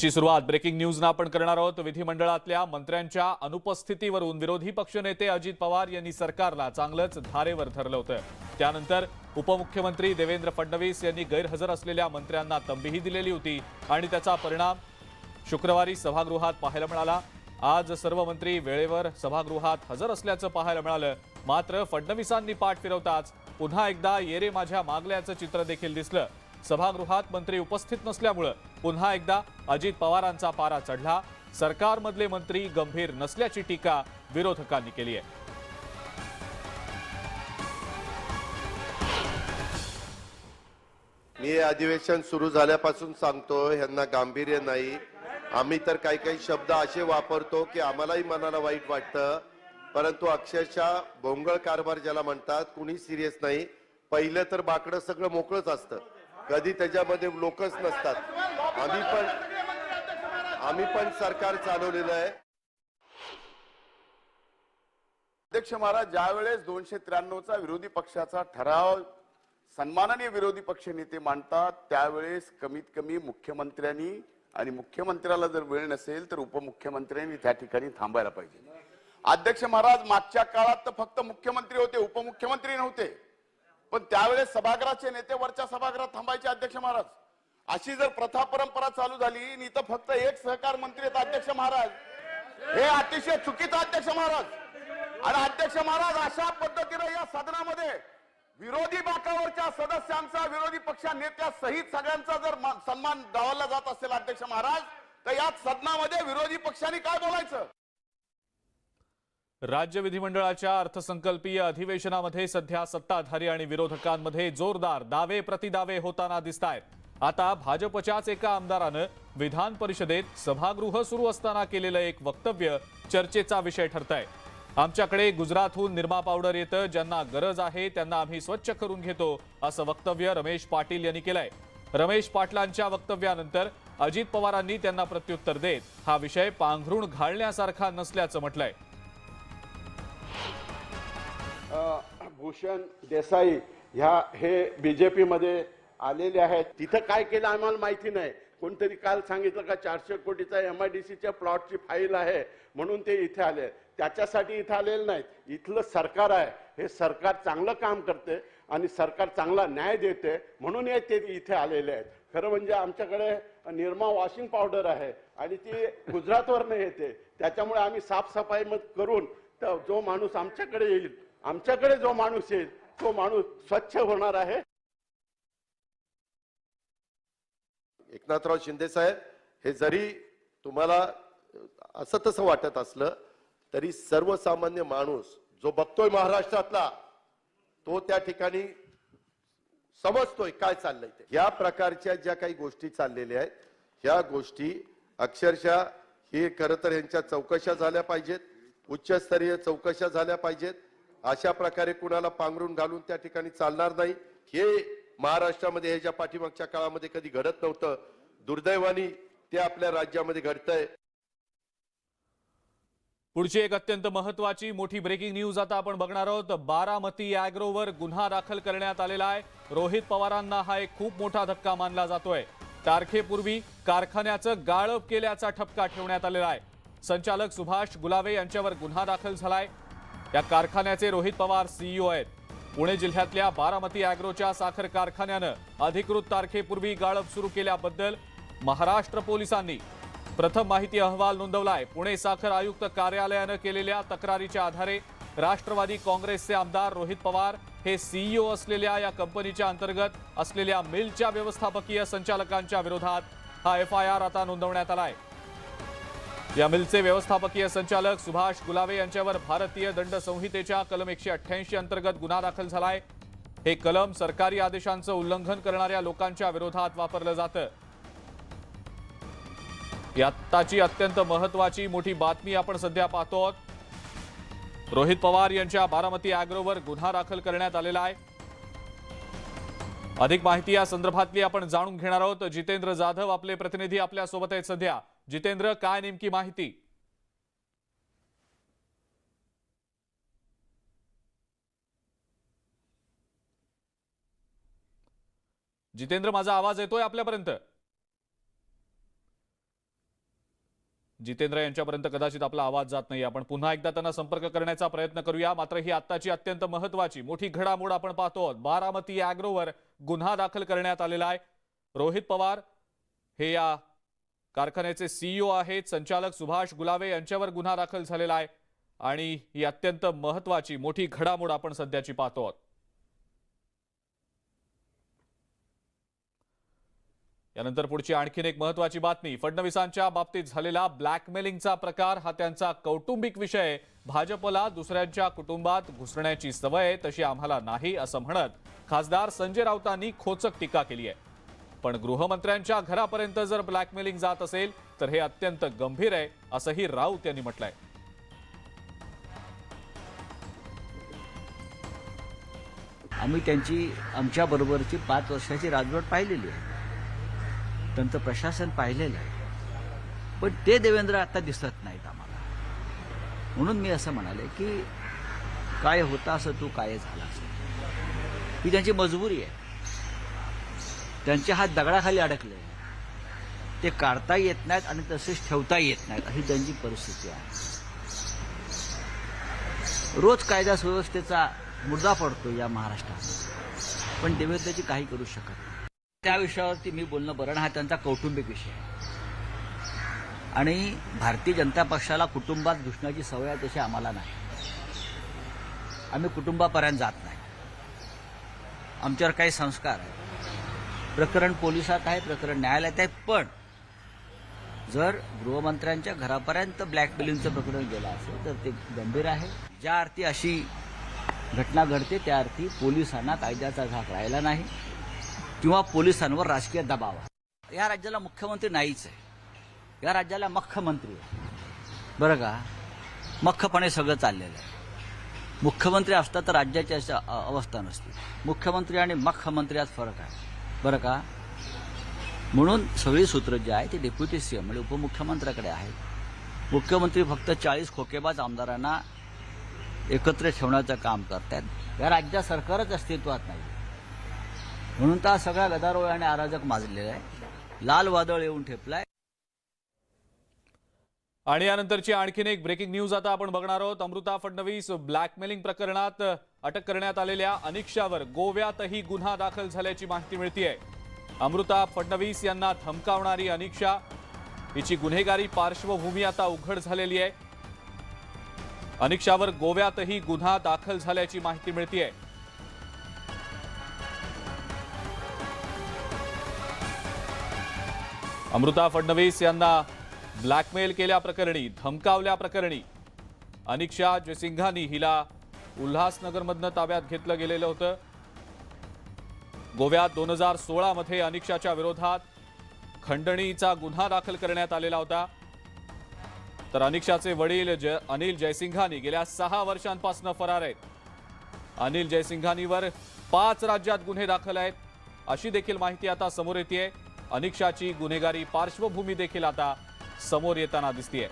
ची सुरुवात breaking news ना आपण करणार आहोत। विधिमंडळातल्या मंत्र्यांच्या अनुपस्थितीवरून विरोधी पक्षनेते अजित पवार यांनी सरकारला चांगलंच धारेवर धरलं होतं। त्यानंतर उपमुख्यमंत्री देवेंद्र फडणवीस यांनी गैरहजर असलेल्या मंत्र्यांना तंबीही दिलेली होती आणि त्याचा परिणाम शुक्रवारी सभागृहात पाहायला मिळाला। आज सर्व मंत्री वेळेवर सभागृहात हजर असल्याचं पाहायला मिळालं। मात्र फडणवीसांनी पाठ फिरवताच पुन्हा एकदा येरे माझ्या मागल्याचं चित्र देखील दिसलं। सभागृहात मंत्री उपस्थित नसल्यामुळे पुन्हा एकदा अजित पवारांचा पारा चढला। सरकारमधले मंत्री गंभीर नसल्याची टीका विरोधकांनी केली आहे। मी अधिवेशन सुरू झाल्यापासून सांगतो यांना गांभीर्य नाही। आम्ही तर काही शब्द असे वापरतो की आम्हालाही मनाला वाईट वाटतं, परंतु अक्षरशः भोंगळ कारभार ज्याला म्हणतात, कुणी सिरियस नाही। पहिलं तर बाकडं सगळं मोकळंच असतं, कधी त्याच्यामध्ये लोकच नसतात। आम्ही पण सरकार चालवलेलं आहे। अध्यक्ष महाराज, ज्यावेळेस 293चा विरोधी पक्षाचा ठराव सन्माननीय विरोधी पक्ष नेते मांडतात, त्यावेळेस कमीत कमी मुख्यमंत्र्यांनी आणि मुख्यमंत्र्याला जर वेळ नसेल तर उपमुख्यमंत्र्यांनी त्या ठिकाणी थांबायला पाहिजे। अध्यक्ष महाराज, मागच्या काळात तर फक्त मुख्यमंत्री होते, उपमुख्यमंत्री नव्हते, पण त्यावेळेस सभागृहाचे नेते वरच्या सभागृहात थांबायचे। अध्यक्ष महाराज, अशी जर प्रथा परंपरा चालू झाली आणि इथं फक्त एक सहकार मंत्री आहेत अध्यक्ष महाराज, हे अतिशय चुकीचं अध्यक्ष महाराज। आणि अध्यक्ष महाराज, अशा पद्धतीने या सदनामध्ये विरोधी बाकावरच्या सदस्यांचा, विरोधी पक्ष नेत्या सहित सगळ्यांचा जर सन्मान डावलला जात असेल अध्यक्ष महाराज, तर या सदनामध्ये विरोधी पक्षांनी काय बोलायचं? राज्य विधिमंडळाच्या अर्थसंकल्पीय अधिवेशनामध्ये सध्या सत्ताधारी आणि विरोधकांमध्ये जोरदार दावे प्रतिदावे होताना दिसतायत। आता भाजपच्याच एका आमदारानं विधान परिषदेत सभागृह सुरू असताना केलेलं एक वक्तव्य चर्चेचा विषय ठरतंय। आमच्याकडे गुजरातहून निरमा पावडर येतं, ज्यांना गरज आहे त्यांना आम्ही स्वच्छ करून घेतो, असं वक्तव्य रमेश पाटील यांनी केलंय। रमेश पाटलांच्या वक्तव्यानंतर अजित पवारांनी त्यांना प्रत्युत्तर देत हा विषय पांघरुण घालण्यासारखा नसल्याचं म्हटलंय। भूषण देसाई हे बीजेपी मध्ये आलेले आहेत। तिथं काय केलं आम्हाला माहिती नाही। कोणतरी काल सांगितलं का 400 कोटीचा MIDCच्या प्लॉटची फाईल आहे म्हणून ते इथे आले। त्याच्यासाठी इथे आलेले नाहीत। इथलं सरकार आहे, हे सरकार चांगलं काम करते आणि सरकार चांगला न्याय देते म्हणून ते इथे आलेले आहेत। खरं म्हणजे आमच्याकडे निरमा वॉशिंग पावडर आहे आणि ती गुजरातवरनं येते, त्याच्यामुळे आम्ही साफसफाई करून जो माणूस आमच्याकडे येईल, आमच्याकडे जो माणूस येईल तो माणूस स्वच्छ होणार आहे। एकनाथराव शिंदे साहेब, हे जरी तुम्हाला असं तसं वाटत असलं तरी सर्वसामान्य माणूस जो बघतोय महाराष्ट्रातला, तो त्या ठिकाणी समजतोय काय चाललंय ते। या प्रकारच्या ज्या काही गोष्टी चाललेल्या आहेत, ह्या गोष्टी अक्षरशः हे खरं तर यांच्या चौकशा झाल्या पाहिजेत, उच्चस्तरीय चौकशा झाल्या पाहिजेत। अशा प्रकारे कुणाला पांघरून घालून त्या ठिकाणी चालणार नाही। हे महाराष्ट्रामध्ये ह्याच्या पाठीमागच्या काळामध्ये कधी घडत नव्हतं, दुर्दैवाने ते आपल्या राज्यामध्ये घडतंय। पुढची एक अत्यंत महत्त्वाची मोठी ब्रेकिंग न्यूज आता आपण बघणार आहोत। बारामती ॲग्रोवर गुन्हा दाखल करण्यात आलेला आहे। रोहित पवारांना हा एक खूप मोठा धक्का मानला जातोय। तारखेपूर्वी कारखान्याचं गाळप केल्याचा ठपका ठेवण्यात आलेला आहे। संचालक सुभाष गुलावे यांच्यावर गुन्हा दाखल झालाय। या कारखान्याचे रोहित पवार CEO आहेत। पुणे जिल्ह्यातल्या बारामती ॲग्रोच्या साखर कारखान्यानं अधिकृत तारखेपूर्वी गाळप सुरू केल्याबद्दल महाराष्ट्र पोलिसांनी प्रथम माहिती अहवाल नोंदवलाय। पुणे साखर आयुक्त कार्यालयानं केलेल्या तक्रारीच्या आधारे राष्ट्रवादी काँग्रेसचे आमदार रोहित पवार हे CEO असलेल्या या कंपनीच्या अंतर्गत असलेल्या मिलच्या व्यवस्थापकीय संचालकांच्या विरोधात हा FIR आता नोंदवण्यात आलाय। या मिलचे व्यवस्थापकीय संचालक सुभाष गुलावे यांच्यावर भारतीय दंड संहितेच्या कलम 188 अंतर्गत गुन्हा दाखल झालाय। हे कलम सरकारी आदेशांचं उल्लंघन करणाऱ्या लोकांच्या विरोधात वापरलं जातं। याताची अत्यंत महत्त्वाची मोठी बातमी आपण सध्या पाहतो आहोत। रोहित पवार यांच्या बारामती ॲग्रोवर गुन्हा दाखल करण्यात आलेला आहे। अधिक माहिती या संदर्भातली आपण जाणून घेणार आहोत। जितेंद्र जाधव आपले प्रतिनिधी आपल्या सोबत आहेत सध्या। जितेंद्र, काय नेमकी माहिती? जितेंद्र, माझा आवाज येतोय आपल्यापर्यंत? जितेंद्र यांच्यापर्यंत कदाचित आपला आवाज जात नाही. आपण पुन्हा एकदा त्यांना संपर्क करण्याचा प्रयत्न करूया. मात्र ही आत्ताची अत्यंत महत्त्वाची मोठी घडामोड आपण पाहतो. बारामती अॅग्रोवर गुन्हा दाखल करण्यात आलेला आहे. रोहित पवार हे या कारखान्याचे सीईओ आहेत. संचालक सुभाष गुलावे यांच्यावर गुन्हा दाखल झालेला आहे आणि ही अत्यंत महत्त्वाची मोठी घडामोड आपण सध्याची पाहतो आहोत. यानंतर पुढची आणखीन एक महत्त्वाची बातमी. फडणवीसांच्या बाबतीत झालेला ब्लॅकमेलिंगचा प्रकार हा त्यांचा कौटुंबिक विषय. भाजपला दुसऱ्यांच्या कुटुंबात घुसण्याची सवय तशी आम्हाला नाही असं म्हणत खासदार संजय राऊतांनी खोचक टीका केली आहे. पण गृहमंत्र्यांच्या घरापर्यंत जर ब्लॅकमेलिंग जात असेल तर हे अत्यंत गंभीर आहे असंही राऊत यांनी म्हटलंय. आम्ही त्यांची आमच्याबरोबरची 5 वर्षाची राजवट पाहिलेली आहे, त्यांचं प्रशासन पाहिलेलं आहे. पण ते देवेंद्र आता दिसत नाहीत आम्हाला. म्हणून मी असं म्हणाले की काय होता असं तू काय झाला असं. ही त्यांची मजबुरी आहे. त्यांचे हात दगडाखाली अडकले, ते काढता येत नाहीत आणि तसेच ठेवता येत नाहीत अशी त्यांची परिस्थिती आहे. रोज कायदा सुव्यवस्थेचा मुद्दा पडतो या महाराष्ट्रात, पण देवेंद्रची काही करू शकत नाही. त्या विषयावरती मी बोलणं बरं, हा त्यांचा कौटुंबिक विषय आहे. आणि भारतीय जनता पक्षाला कुटुंबात घुसण्याची सवय आहे तशी आम्हाला नाही. आम्ही कुटुंबापर्यंत जात नाही. आमच्यावर काही संस्कार आहेत. प्रकरण पोलिसात आहे, प्रकरण न्यायालयात आहे. पण जर गृहमंत्र्यांच्या घरापर्यंत ब्लॅकमेलिंगचं प्रकरण गेलं असेल तर ते गंभीर आहे. ज्या अर्थी अशी घटना घडते त्या अर्थी पोलिसांना कायद्याचा धाक राहिला नाही किंवा पोलिसांवर राजकीय दबाव आहे. या राज्याला मुख्यमंत्री नाहीच आहे. या राज्याला मुख्यमंत्री आहे, बरं का. मख्खपणे सगळं चाललेलं आहे. मुख्यमंत्री असता तर राज्याची अशी अवस्था नसती. मुख्यमंत्री आणि मुख्यमंत्र्यात फरक आहे, बरं का. म्हणून सगळी सूत्र जे आहे ते डेप्युटी सीएम म्हणजे उपमुख्यमंत्र्याकडे आहेत. मुख्यमंत्री फक्त 40 खोकेबाज आमदारांना एकत्र ठेवण्याचं काम करतात. या राज्यात सरकारच अस्तित्वात नाही. म्हणून तर सगळा गदारोळ आणि अराजक माजलेला आहे. लाल वादळ येऊन ठेपलाय. आणि यानंतरची आणखीन एक ब्रेकिंग न्यूज आता आपण बघणार आहोत. अमृता फडणवीस ब्लॅकमेलिंग प्रकरणात अटक करण्यात आलेल्या अनिक्षावर गोव्यातही गुन्हा दाखल झाल्याची माहिती मिळतेय. अमृता फडणवीस यांना धमकावणारी अनिक्षा हिची गुन्हेगारी पार्श्वभूमी आता उघड झालेली आहे. अनिक्षावर गोव्यातही गुन्हा दाखल झाल्याची माहिती मिळतेय. अमृता फडणवीस यांना ब्लॅकमेल केल्याप्रकरणी, धमकावल्याप्रकरणी अनिक्षा जयसिंघानी हिला उल्हासनगरमधनं ताब्यात घेतलं गेलेलं होतं. गोव्यात 2016 मध्ये अनिक्षाच्या विरोधात खंडणीचा गुन्हा दाखल करण्यात आलेला होता. तर अनिक्षाचे वडील अनिल जयसिंघानी गेल्या 6 वर्षांपासून फरार आहेत. अनिल जयसिंघानीवर 5 राज्यात गुन्हे दाखल आहेत अशी देखील माहिती आता समोर येतेय. अनिक्षाची गुन्हेगारी पार्श्वभूमी देखील आता समोर येताना दिसतेय.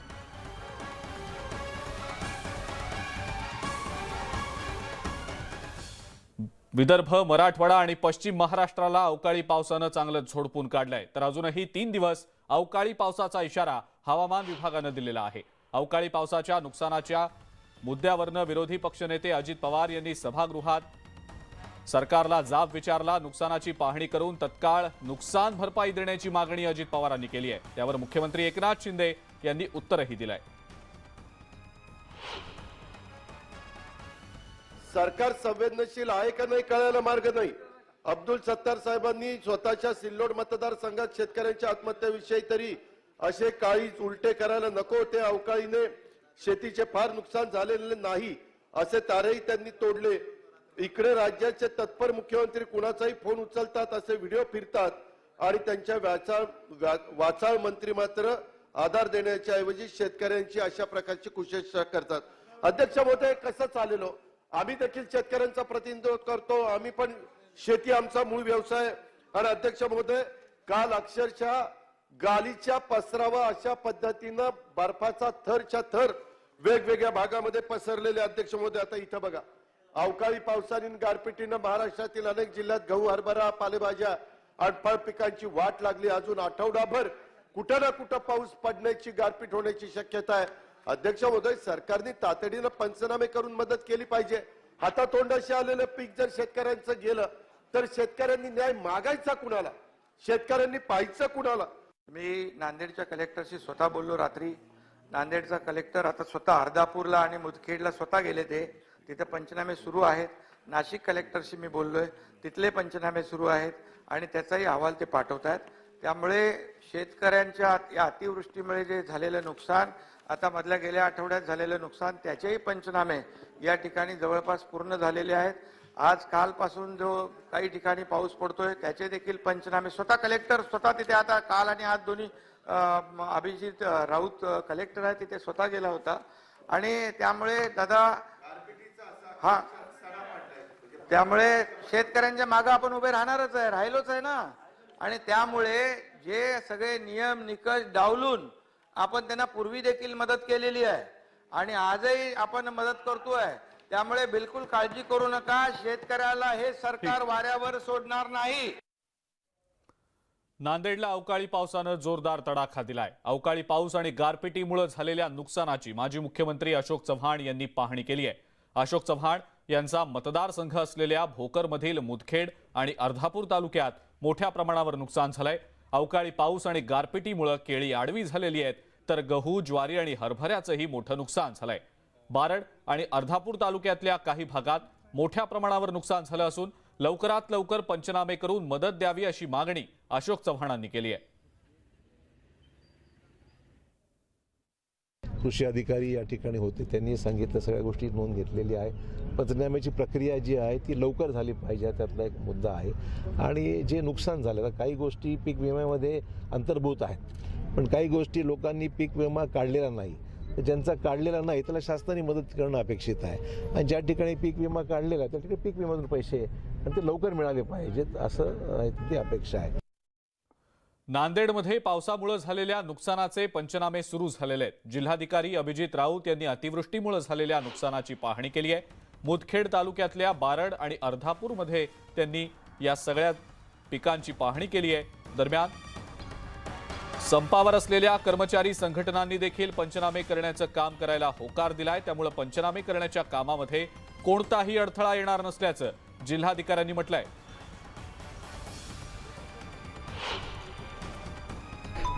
विदर्भ, मराठवाडा आणि पश्चिम महाराष्ट्राला अवकाळी पावसानं चांगलं झोडपून काढलंय. तर अजूनही 3 दिवस अवकाळी पावसाचा इशारा हवामान विभागानं दिलेला आहे. अवकाळी पावसाच्या नुकसानाच्या मुद्द्यावरनं विरोधी पक्षनेते अजित पवार यांनी सभागृहात सरकारला जाब विचारला. नुकसानाची पाहणी करून तत्काळ नुकसान भरपाई देण्याची मागणी अजित पवारांनी केली आहे. त्यावर मुख्यमंत्री एकनाथ शिंदे यांनी उत्तरही दिलंय. सरकार संवेदनशील आहे का नाही कळायला मार्ग नाही. अब्दुल सत्तार साहेबांनी स्वतःच्या सिल्लोड मतदारसंघात शेतकऱ्यांच्या आत्महत्येविषयी तरी असे काळीज उलटे करायला नको होते. अवकाळीने शेतीचे फार नुकसान झालेले नाही असे तारेही त्यांनी तोडले. इकडे राज्याचे तत्पर मुख्यमंत्री कुणाचाही फोन उचलतात, असे व्हिडिओ फिरतात आणि त्यांच्या वाचाळ मंत्री मात्र आधार देण्याच्या ऐवजी शेतकऱ्यांची अशा प्रकारची कुशेषा करतात. अध्यक्ष महोदय, कसं चालेलो, आम्ही देखील शेतकऱ्यांचा प्रतिनिधित्व करतो. आम्ही पण शेती आमचा मूळ व्यवसाय. आणि अध्यक्ष महोदय, काल अक्षरशः गालीच्या पसरावा अशा पद्धतीनं बर्फाचा थरच्या थर वेगवेगळ्या भागामध्ये पसरलेले. अध्यक्ष महोदय, आता इथं बघा, अवकाळी पावसाने गारपिटीनं महाराष्ट्रातील अनेक जिल्ह्यात गहू, हरभरा, पालेभाज्या आणि फळ पिकांची वाट लागली. अजून आठवडाभर कुठं ना कुठं पाऊस पडण्याची गारपीट होण्याची शक्यता आहे. अध्यक्ष महोदय, सरकारने तातडीनं पंचनामे करून मदत केली पाहिजे. हातातोंडाशी आलेलं पीक जर शेतकऱ्यांचं गेलं तर शेतकऱ्यांनी न्याय मागायचा कुणाला, शेतकऱ्यांनी पाहायचं कुणाला? मी नांदेडच्या कलेक्टरशी स्वतः बोललो रात्री. नांदेडचा कलेक्टर आता स्वतः अर्धापूरला आणि मुदखेडला स्वतः गेले, ते तिथे पंचनामे सुरू आहेत. नाशिक कलेक्टरशी मी बोललोय, तिथले पंचनामे सुरू आहेत आणि त्याचाही अहवाल ते पाठवत आहेत. त्यामुळे शेतकऱ्यांच्या या अतिवृष्टीमुळे जे झालेलं नुकसान, आता मधल्या गेल्या आठवड्यात झालेलं नुकसान, त्याचेही पंचनामे या ठिकाणी जवळपास पूर्ण झालेले आहेत. आज कालपासून जो काही ठिकाणी पाऊस पडतोय त्याचे देखील पंचनामे स्वतः कलेक्टर स्वतः तिथे, आता काल आणि आज दोन्ही अभिजित राऊत कलेक्टर आहे तिथे स्वतः गेला होता. आणि त्यामुळे दादा हा, त्यामुळे शेतकऱ्यांच्या मागे आपण उभे राहणारच आहे, राहिलोच आहे ना. आणि त्यामुळे जे सगळे नियम निकष डावलून आपण त्यांना पूर्वी देखील मदत केलेली आहे आणि आजही आपण मदत करतोय. त्यामुळे बिलकुल काळजी करू नका, शेतकऱ्याला हे सरकार वाऱ्यावर सोडणार नाही. नांदेडला अवकाळी पावसानं जोरदार तडाखा दिलाय. अवकाळी पाऊस आणि गारपिटीमुळे झालेल्या नुकसानाची माजी मुख्यमंत्री अशोक चव्हाण यांनी पाहणी केली आहे. अशोक चव्हाण यांचा मतदारसंघ असलेल्या भोकरमधील मुदखेड आणि अर्धापूर तालुक्यात मोठ्या प्रमाणावर नुकसान झालंय. अवकाळी पाऊस आणि गारपिटीमुळे केळी आडवी झालेली आहेत, तर गहू, ज्वारी आणि हरभऱ्याचंही मोठं नुकसान झालंय. बारड आणि अर्धापूर तालुक्यातल्या काही भागात मोठ्या प्रमाणावर नुकसान झालं असून लवकरात लवकर पंचनामे करून मदत द्यावी अशी मागणी अशोक चव्हाणांनी केली आहे. कृषी अधिकारी या ठिकाणी होते, त्यांनी सांगितलं, सगळ्या गोष्टी नोंद घेतलेली आहे. पंचनाम्याची प्रक्रिया जी आहे ती लवकर झाली पाहिजे, त्यातला एक मुद्दा आहे. आणि जे नुकसान झालं, काही गोष्टी पीक विम्यामध्ये अंतर्भूत आहेत, पण काही गोष्टी लोकांनी पीक विमा काढलेला नाही. ज्यांचा काढलेला नाही त्याला शासनाने मदत करणं अपेक्षित आहे. आणि ज्या ठिकाणी पीक विमा काढलेला आहे त्या ठिकाणी पीक विम्यातून पैसे आणि ते लवकर मिळाले पाहिजेत, असं ती अपेक्षा आहे. नांदेडमध्ये पावसामुळे झालेल्या नुकसानाचे पंचनामे सुरू झालेले आहेत. जिल्हाधिकारी अभिजित राऊत यांनी अतिवृष्टीमुळे झालेल्या नुकसानाची पाहणी केली आहे. मुदखेड तालुक्यातल्या बारड आणि अर्धापूरमध्ये त्यांनी या सगळ्या पिकांची पाहणी केली आहे. दरम्यान संपावर असलेल्या कर्मचारी संघटनांनी देखील पंचनामे करण्याचं काम करायला होकार दिलाय. त्यामुळे पंचनामे करण्याच्या कामामध्ये कोणताही अडथळा येणार नसल्याचं जिल्हाधिकाऱ्यांनी म्हटलंय.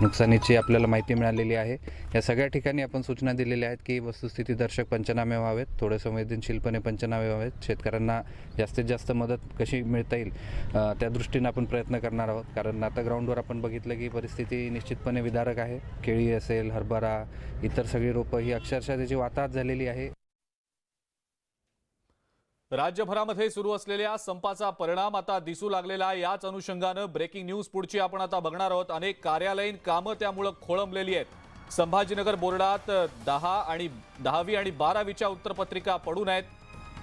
नुकसानीची आपल्याला माहिती मिळालेली आहे. या सगळ्या ठिकाणी आपण सूचना दिलेल्या आहेत की वस्तुस्थितीदर्शक पंचनामे व्हावेत, थोडे संवेदनशीलपणे पंचनामे व्हावेत. शेतकऱ्यांना जास्तीत जास्त मदत कशी मिळता येईल त्या दृष्टीने आपण प्रयत्न करणार आहोत. कारण आता ग्राउंडवर आपण बघितलं की परिस्थिती निश्चितपणे विदारक आहे. केळी असेल, हरभरा, इतर सगळी रोपं ही अक्षरशः त्याची वाताहत झालेली आहे. राज्यभरामध्ये सुरू असलेल्या संपाचा परिणाम आता दिसू लागलेला आहे. याच अनुषंगानं ब्रेकिंग न्यूज पुढची आपण आता बघणार आहोत. अनेक कार्यालयीन कामं त्यामुळे खोळंबलेली आहेत. संभाजीनगर बोर्डात 10वी आणि 12वीच्या उत्तरपत्रिका पडून आहेत.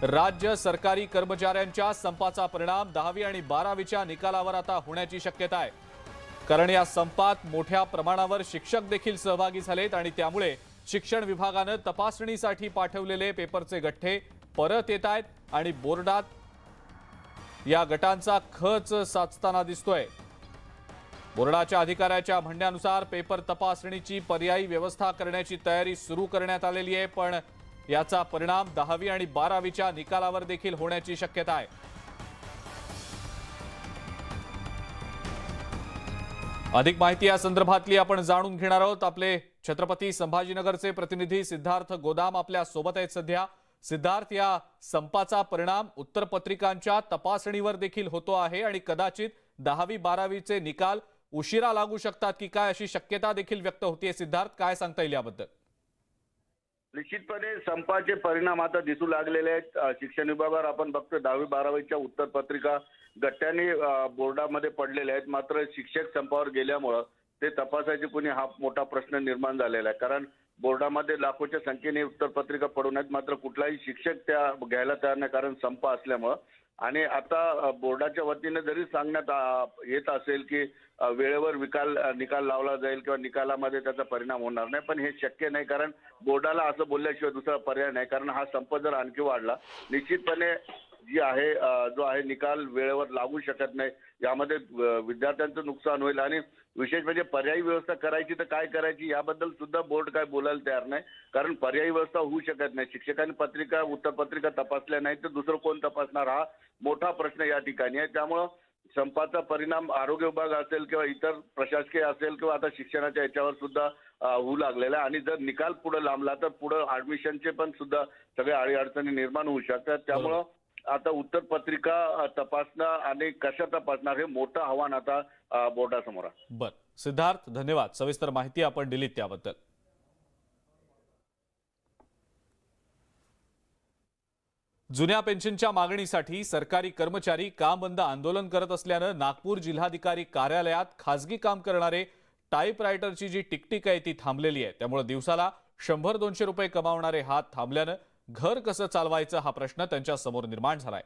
राज्य सरकारी कर्मचाऱ्यांच्या संपाचा परिणाम 10वी आणि 12वीच्या निकालावर आता होण्याची शक्यता आहे. कारण या संपात मोठ्या प्रमाणावर शिक्षक देखील सहभागी झालेत आणि त्यामुळे शिक्षण विभागानं तपासणीसाठी पाठवलेले पेपरचे गठ्ठे परत येत आहेत आणि बोर्डात या गटांचा खच साचताना दिसतोय. बोर्डाच्या अधिकाऱ्याच्या म्हणण्यानुसार पेपर तपासणीची पर्यायी व्यवस्था करण्याची तयारी सुरू करण्यात आलेली आहे, पण याचा परिणाम 10वी आणि 12वीच्या निकालावर देखील होण्याची शक्यता आहे. अधिक माहिती या संदर्भातली आपण जाणून घेणार आहोत. आपले छत्रपती संभाजीनगरचे प्रतिनिधी सिद्धार्थ गोदाम आपल्या सोबत आहेत सध्या. सिद्धार्थ, या संपाचा परिणाम उत्तरपत्रिकांच्या तपासणीवर देखील होतो आहे आणि कदाचित 10वी 12वीचे निकाल उशिरा लागू शकतात की काय, अशी शक्यता देखील व्यक्त होतीये. सिद्धार्थ, काय सांगता येईल याबद्दल? निश्चितपणे संपाचे परिणाम आता दिसू लागलेले आहेत. शिक्षण विभागावर आपण बघतो 10वी 12वीच्या उत्तरपत्रिका गट्ट्याने बोर्डामध्ये पडलेल्या आहेत. मात्र शिक्षक संपावर गेल्यामुळं ते तपासायचे कुणी हा मोठा प्रश्न निर्माण झालेला आहे. कारण बोर्डामध्ये लाखोच्या संख्येने उत्तरपत्रिका पडून आहेत, मात्र कुठलाही शिक्षक त्या घ्यायला तयार नाही, कारण संप असल्यामुळं. आणि आता बोर्डाच्या वतीने जरी सांगण्यात येत असेल की वेळेवर निकाल लावला जाईल किंवा निकालामध्ये त्याचा परिणाम होणार नाही, पण हे शक्य नाही. कारण बोर्डाला असं बोलल्याशिवाय दुसरा पर्याय नाही. कारण हा संप जर आणखी वाढला, निश्चितपणे जो आहे निकाल वेळेवर लागू शकत नाही. यामध्ये विद्यार्थ्यांचं नुकसान होईल आणि विशेष म्हणजे पर्यायी व्यवस्था करायची तर काय करायची याबद्दल सुद्धा बोर्ड काय बोलायला तयार नाही, कारण पर्यायी व्यवस्था होऊ शकत नाही. शिक्षकांनी पत्रिका उत्तरपत्रिका तपासल्या नाही तर दुसरं कोण तपासणार, हा मोठा प्रश्न या ठिकाणी आहे. त्यामुळं संपाचा परिणाम आरोग्य विभाग असेल किंवा इतर प्रशासकीय असेल किंवा आता शिक्षणाच्या याच्यावर सुद्धा होऊ लागलेला आहे. आणि जर निकाल पुढे लांबला तर पुढे ऍडमिशनचे पण सुद्धा सगळ्या अडीअडचणी निर्माण होऊ शकतात. त्यामुळं आता उत्तरपत्रिका तपासणं आणि कशा तपासणार हे मोठं आव्हान आता बोर्डासमोर आहे. बर सिद्धार्थ, धन्यवाद. सविस्तर माहिती आपण दिलीत त्याबद्दल. जुन्या पेन्शनच्या मागणीसाठी सरकारी कर्मचारी काम बंद आंदोलन करत असल्यानं नागपूर जिल्हाधिकारी कार्यालयात खासगी काम करणारे टाईपरायटरची जी टिकटिक आहे ती थांबलेली आहे. त्यामुळे दिवसाला 100-200 रुपये कमावणारे हात थांबल्यानं घर कसं चालवायचं हा प्रश्न त्यांच्या समोर निर्माण झालाय.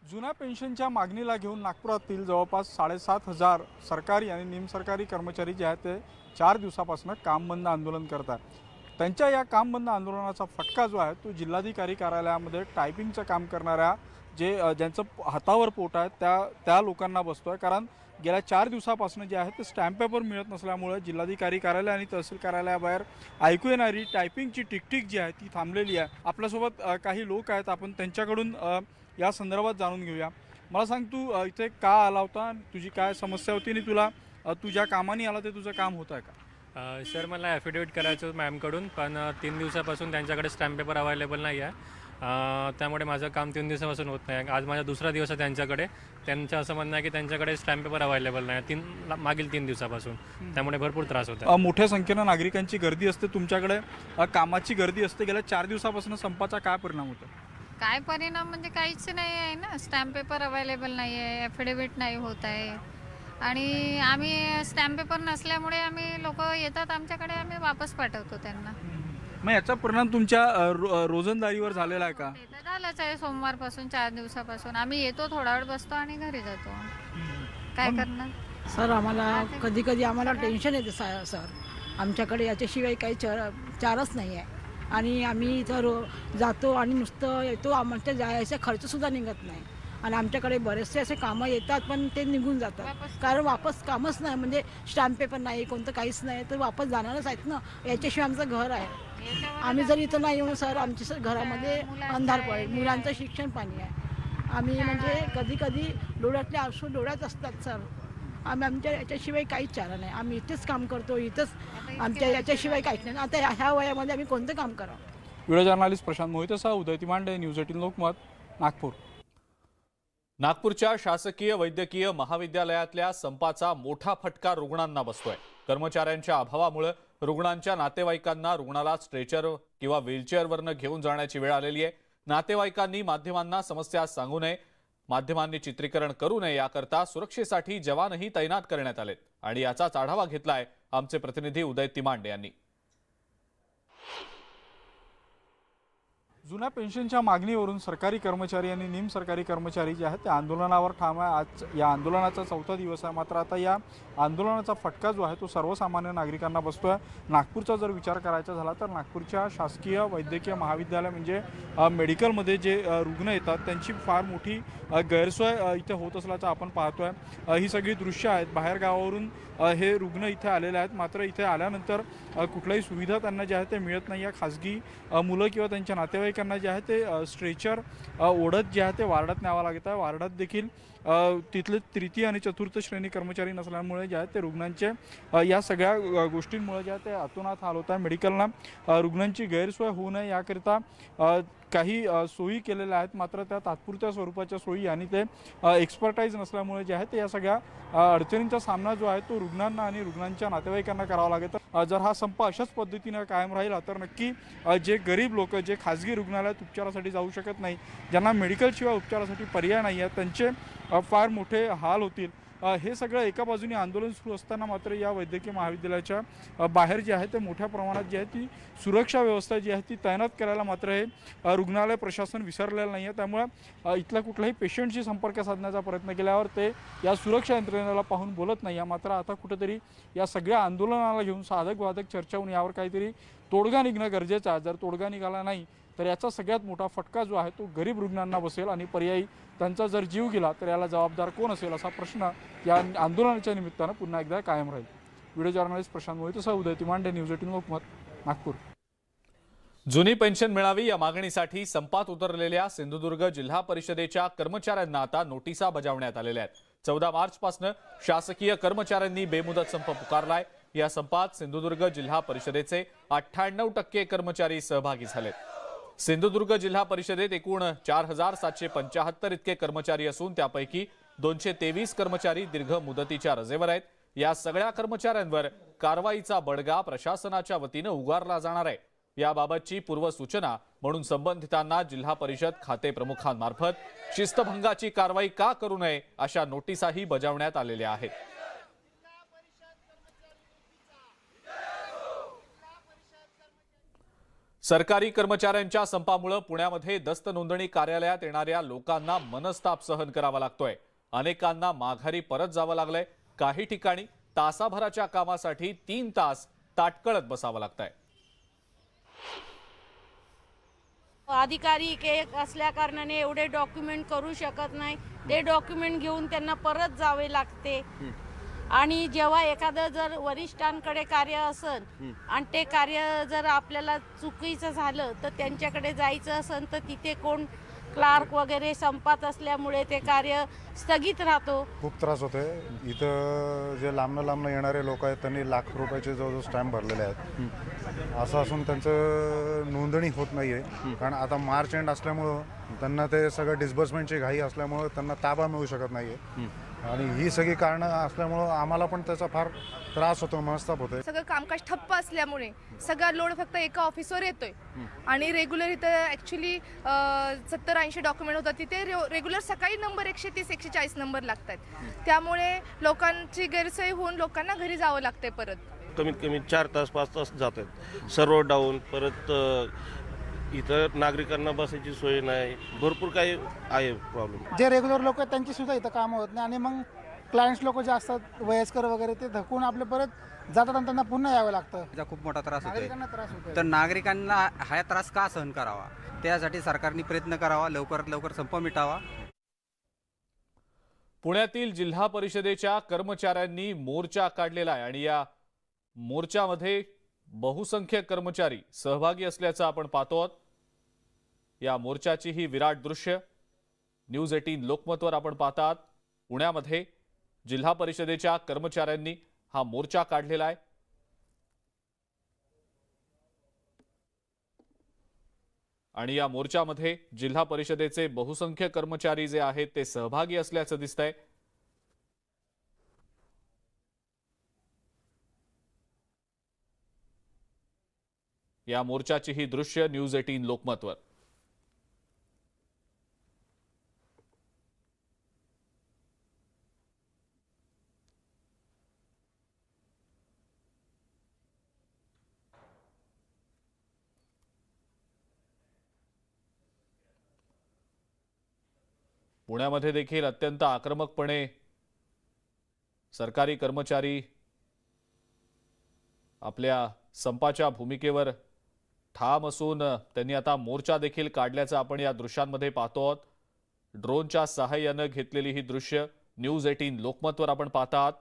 जुन्या पेन्शनच्या मागणीला घेऊन नागपुरातील जवळपास 7,500 सरकारी आणि निमसरकारी कर्मचारी जे आहेत ते 4 दिवसापासून काम बंद आंदोलन करतात. त्यांच्या या काम बंद आंदोलनाचा फटका जो आहे तो जिल्हाधिकारी कार्यालयामध्ये टायपिंगचं काम करणाऱ्या ज्यांचं हातावर पोट आहे त्या लोकांना बसतोय. कारण गेल्या 4 दिवसापासून जे आहे ते स्टॅम्प पेपर मिळत नसल्यामुळे जिल्हाधिकारी कार्यालय आणि तहसील कार्यालयाबाहेर ऐकू येणारी टायपिंगची टिकटिक जी आहे ती थांबलेली आहे. आपल्यासोबत काही लोक आहेत, आपण त्यांच्याकडून या संदर्भात जाणून घेऊया. मला सांग, तू इथे का आला होता, तुझी काय समस्या होती आणि तुला तुझ्या कामाने आला ते तुझं काम होत आहे का? सर, मला ॲफिडेविट करायचं होतं मॅमकडून, पण 3 दिवसापासून त्यांच्याकडे स्टॅम्प पेपर अवेलेबल नाही आहे. त्यामुळे माझं काम 3 दिवसापासून होत नाही. आज माझा दुसरा दिवस आहे त्यांच्याकडे. त्यांचं असं म्हणणं आहे की त्यांच्याकडे स्टॅम्प पेपर अवेलेबल नाही मागील 3 दिवसापासून. त्यामुळे भरपूर त्रास होता. मोठ्या संख्येनं नागरिकांची गर्दी असते तुमच्याकडे, कामाची गर्दी असते. गेल्या 4 दिवसापासून संपाचा काय परिणाम होतो? काय परिणाम म्हणजे काहीच नाही आहे ना. स्टॅम्प पेपर अवेलेबल नाही आहे, ॲफिडेविट नाही होत आहे आणि आम्ही स्टॅम्प पेपर नसल्यामुळे आम्ही लोक येतात आमच्याकडे, आम्ही वापस पाठवतो त्यांना. मग याचा परिणाम तुमच्या रोजंदारीवर झालेला आहे का? झालंच आहे. सोमवारपासून 4 दिवसापासून आम्ही येतो, थोडा वेळ बसतो आणि घरी जातो. काय करणार सर? आम्हाला कधी कधी आम्हाला टेन्शन येते सर. आमच्याकडे याच्याशिवाय काही चारच नाही आहे आणि आम्ही इथं जातो आणि नुसतं येतो. आमच्या जायचा खर्चसुद्धा निघत नाही आणि आमच्याकडे बरेचसे असे कामं येतात पण ते निघून जातात. कारण वापस कामच नाही, म्हणजे स्टॅम्प पेपर नाही, कोणतं काहीच नाही, तर वापस जाणारच आहेत ना. याच्याशिवाय आमचं घर आहे. आम्ही जर इथं नाही येऊन सर, आमच्या घरामध्ये अंधार पडेल. मुलांचं शिक्षण पाणी आहे. आम्ही म्हणजे कधी कधी डोळ्यातले आसू डोळ्यात असतात सर. आमच्या याच्याशिवाय काहीच चारा नाही. आम्ही इथेच काम करतो, इथंच आमच्या याच्याशिवाय काहीच नाही. आता ह्या वयामध्ये आम्ही कोणतं काम करावं? व्हिडिओ जर्नलिस्ट प्रशांत मोहितेसह उदय तिमांडे, न्यूज 18 लोकमत, नागपूर. नागपूरच्या शासकीय वैद्यकीय महाविद्यालयातल्या संपाचा मोठा फटका रुग्णांना बसतोय. कर्मचाऱ्यांच्या अभावामुळे रुग्णांच्या नातेवाईकांना रुग्णाला स्ट्रेचर किंवा व्हीलचेअरवरनं घेऊन जाण्याची वेळ आलेली आहे. नातेवाईकांनी माध्यमांना समस्या सांगू नये, माध्यमांनी चित्रीकरण करू नये याकरता सुरक्षेसाठी जवानही तैनात करण्यात आलेत आणि याचाच आढावा घेतलाय आमचे प्रतिनिधी उदय तिमांडे यांनी. जुन्या पेन्शनच्या मागणीवरून सरकारी कर्मचारी आणि निमसरकारी कर्मचारी जे आहेत ते आंदोलनावर ठाम आहे. आज या आंदोलनाचा 4था दिवस आहे. मात्र आता या आंदोलनाचा फटका जो आहे तो सर्वसामान्य नागरिकांना बसतोय. नागपूरचा जर विचार करायचा झाला तर नागपूरच्या शासकीय वैद्यकीय महाविद्यालय म्हणजे मेडिकलमध्ये जे रुग्ण येतात त्यांची फार मोठी गैरसोय इथे होत असल्याचं आपण पाहतोय. ही सगळी दृश्य आहेत. बाहेर गावावरून हे रुग्ण इथे आलेले आहेत. मात्र इथे आल्यानंतर कुठल्याही सुविधा त्यांना ज्या आहेत ते मिळत नाही. या खाजगी मुलं किंवा त्यांच्या नातेवाईकांना जे आहे ते स्ट्रेचर ओढत जे आहे ते वार्डात न्यावं लागत आहे. वार्डात देखील तिथले तृतीय आणि चतुर्थ श्रेणी कर्मचारी नसल्यामुळे जे आहेत ते रुग्णांचे या सगळ्या गोष्टींमुळे जे आहे ते अतोनात हाल होत आहे. मेडिकलला रुग्णांची गैरसोय होऊ नये याकरिता काही सोयी केलेल्या आहेत. मात्र त्या तात्पुरत्या स्वरूपाच्या सोयी आणि ते एक्सपर्टाईज नसल्यामुळे जे आहे ते या सगळ्या अडचणींचा सामना जो आहे तो रुग्णांना आणि रुग्णांच्या नातेवाईकांना करावा लागेल. जर हा संप अशाच पद्धतीने कायम राहिला तर नक्की जे गरीब लोक जे खाजगी रुग्णालयात उपचारासाठी जाऊ शकत नाही, ज्यांना मेडिकलशिवाय उपचारासाठी पर्याय नाही आहे, त्यांचे फार मोठे हाल होतील. हे सगळं एका बाजूने आंदोलन सुरू असताना मात्र या वैद्यकीय महाविद्यालयाच्या बाहेर जे आहे ते मोठ्या प्रमाणात जी आहे ती सुरक्षा व्यवस्था जी आहे ती तैनात करायला मात्र हे रुग्णालय प्रशासन विसरलेलं नाही आहे. त्यामुळे इथल्या कुठल्याही पेशंटशी संपर्क साधण्याचा प्रयत्न केल्यावर ते या सुरक्षा यंत्रणेला पाहून बोलत नाही आहे. मात्र आता कुठेतरी या सगळ्या आंदोलनाला घेऊन साधक बाधक चर्चा होऊन यावर काहीतरी तोडगा निघणं गरजेचं आहे. जर तोडगा निघाला नाही तर याचा सगळ्यात मोठा फटका जो आहे तो गरीब रुग्णांना बसेल आणि पर्यायी त्यांचा जर जीव गेला तर याला जबाबदार कोण असेल असा प्रश्न या आंदोलनाच्या निमित्तानं पुन्हा एकदा कायम राहील. व्हिडिओ जर्नलिस्ट प्रशांत मोहितेसह उदय तिमांडे, न्यूज 18 लोकमत, नागपूर. जुनी पेन्शन मिळावी या मागणीसाठी संपात उतरलेल्या सिंधुदुर्ग जिल्हा परिषदेच्या कर्मचाऱ्यांना आता नोटिसा बजावण्यात आलेल्या आहेत. 14 मार्चपासून शासकीय कर्मचाऱ्यांनी बेमुदत संप पुकारलाय. या संपात सिंधुदुर्ग जिल्हा परिषदेचे 98% कर्मचारी सहभागी झालेत. सिंधुदुर्ग जिल्हा परिषदेत एकूण 4775 इतके कर्मचारी असून त्यापैकी 223 कर्मचारी दीर्घ मुदतीच्या रजेवर आहेत. या सगळ्या कर्मचाऱ्यांवर कारवाईचा बडगा प्रशासनाच्या वतीनं उगारला जाणार आहे. याबाबतची पूर्वसूचना म्हणून संबंधितांना जिल्हा परिषद खाते प्रमुखांमार्फत शिस्तभंगाची कारवाई का करू नये अशा नोटिसाही बजावण्यात आलेल्या आहेत. सरकारी कर्मचाऱ्यांच्या संपामुळे पुण्यामध्ये दस्त नोंदणी कार्यालयात येणाऱ्या लोकांना मनस्ताप सहन करावा लागतोय. अनेकांना माघारी परत जावं लागलंय. काही ठिकाणी तासाभराच्या कामासाठी 3 तास ताटकळत बसावं लागतंय. अधिकारी असल्या कारणाने एवढे डॉक्युमेंट करू शकत नाही. ते डॉक्युमेंट घेऊन त्यांना परत जावे लागते. आणि जेव्हा एखादं जर वरिष्ठांकडे कार्य असेल आणि ते कार्य जर आपल्याला चुकीचं झालं तर त्यांच्याकडे जायचं असेल तर तिथे कोण क्लार्क वगैरे संपात असल्यामुळे ते कार्य स्थगित राहतो. खूप त्रास होतोय. इथं जे लांबनं येणारे लोक आहेत त्यांनी लाख रुपयाचे जवळजवळ स्टॅम्प भरलेले आहेत. असं असून त्यांचं नोंदणी होत नाही आहे. कारण आता मार्च एंड असल्यामुळं त्यांना ते सगळं डिस्बर्समेंटची घाई असल्यामुळं त्यांना ताबा मिळू शकत नाही आहे. आणि ही सगळी कारणं असल्यामुळं आम्हाला पण त्याचा फार त्रास होतो, मनस्ताप होतोय. सगळं कामकाज ठप्प असल्यामुळे सगळा लोड फक्त एका ऑफिसवर येतोय आणि रेग्युलर इथं ॲक्च्युली 70-80 डॉक्युमेंट होतात. तिथे रेग्युलर सकाळी नंबर 130-140 नंबर लागतात. त्यामुळे लोकांची गैरसोय होऊन लोकांना घरी जावं लागतंय. परत कमीत कमी 4 तास 5 तास जातात. सर्व डाऊन. परत इथं नागरिकांना बसायची सोय नाही. भरपूर काही आहे प्रॉब्लेम. जे रेग्युलर लोक आहेत त्यांची सुद्धा इथं कामं होत नाही आणि मग क्लायंट्स लोक जे असतात वयस्कर वगैरे ते थकून आपले परत जातात आणि त्यांना पुन्हा यावं लागतं. त्याचा खूप मोठा त्रास त्रास होतो. तर नागरिकांना हा त्रास का सहन करावा, त्यासाठी सरकारने प्रयत्न करावा, लवकरात लवकर संप मिटावा. पुण्यातील जिल्हा परिषदेच्या कर्मचाऱ्यांनी मोर्चा काढलेला आहे आणि या मोर्चामध्ये बहुसंख्य कर्मचारी सहभागी असल्याचं आपण पाहतो आहोत. या मोर्चाची ही विराट दृश्य न्यूज 18 लोकमतवर आपण पाहतात. पुण्यामध्ये जिल्हा परिषदेच्या कर्मचाऱ्यांनी हा मोर्चा काढलेला आहे. आणि या मोर्चामध्ये जिल्हा परिषदेचे बहुसंख्य कर्मचारी जे आहेत ते सहभागी असल्याचं दिसतंय. या मोर्चाची ही दृश्य न्यूज 18 लोकमतवर. पुण्यामध्ये देखील अत्यंत आक्रमकपणे सरकारी कर्मचारी आपल्या संपाच्या भूमिकेवर ठाम असून त्यांनी आता मोर्चा देखील काढल्याचं आपण या दृश्यांमध्ये पाहतो आहोत. ड्रोनच्या सहाय्यानं घेतलेली ही दृश्य न्यूज 18 लोकमतवर आपण पाहतात.